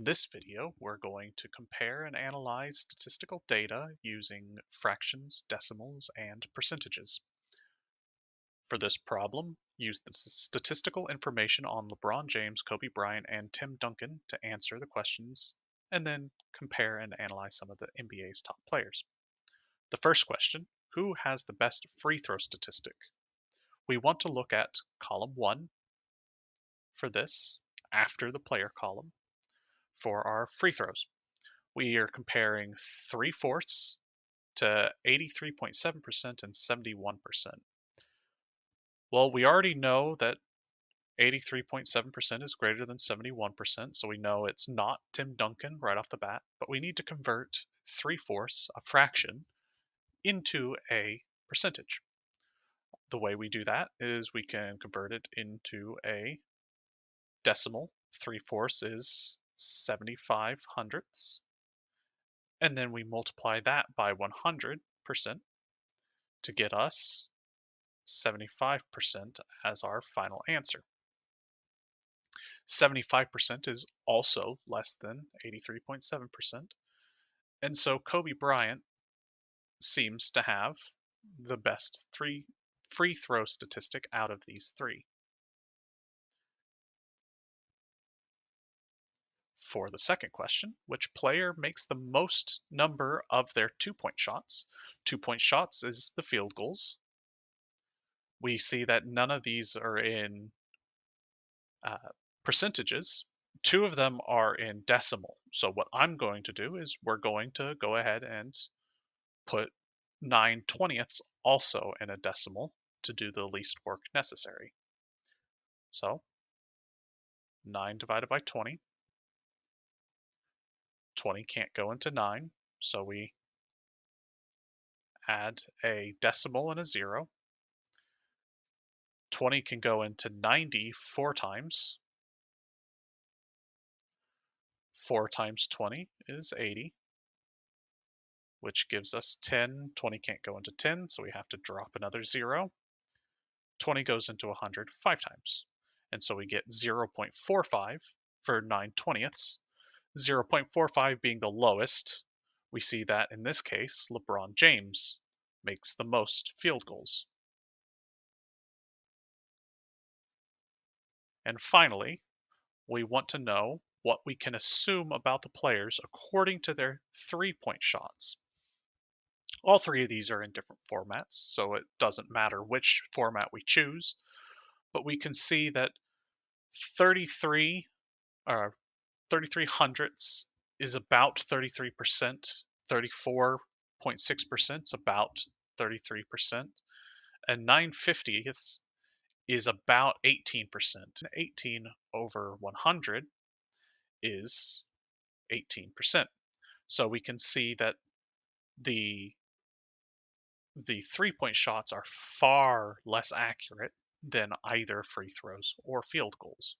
this video, we're going to compare and analyze statistical data using fractions, decimals, and percentages. For this problem, use the statistical information on LeBron James, Kobe Bryant, and Tim Duncan to answer the questions, and then compare and analyze some of the NBA's top players. The first question, who has the best free throw statistic? We want to look at column 1 for this, after the player column, for our free throws. We are comparing 3/4 to 83.7% and 71%. Well, we already know that 83.7% is greater than 71%, so we know it's not Tim Duncan right off the bat, but we need to convert 3/4, a fraction, into a percentage. The way we do that is we can convert it into a decimal. 3/4 is 75 hundredths. And then we multiply that by 100% to get us 75% as our final answer. 75% is also less than 83.7%. And so Kobe Bryant seems to have the best free throw statistic out of these three. For the second question, which player makes the most number of their 2-point shots? 2-point shots is the field goals. We see that none of these are in percentages. 2 of them are in decimal. So what I'm going to do is we're going to go ahead and put 9/20ths also in a decimal to do the least work necessary. So 9 divided by 20. 20 can't go into 9, so we add a decimal and a 0. 20 can go into 90 4 times. 4 times 20 is 80, which gives us 10. 20 can't go into 10, so we have to drop another 0. 20 goes into 100 5 times, and so we get 0.45 for 9/20ths. 0.45 being the lowest. We see that in this case, LeBron James makes the most field goals. And finally, we want to know what we can assume about the players according to their 3-point shots. All 3 of these are in different formats, so it doesn't matter which format we choose, but we can see that 33 hundredths is about 33%, 34.6% is about 33%, and 9/50ths is about 18%. 18 over 100 is 18%. So we can see that the 3-point shots are far less accurate than either free throws or field goals.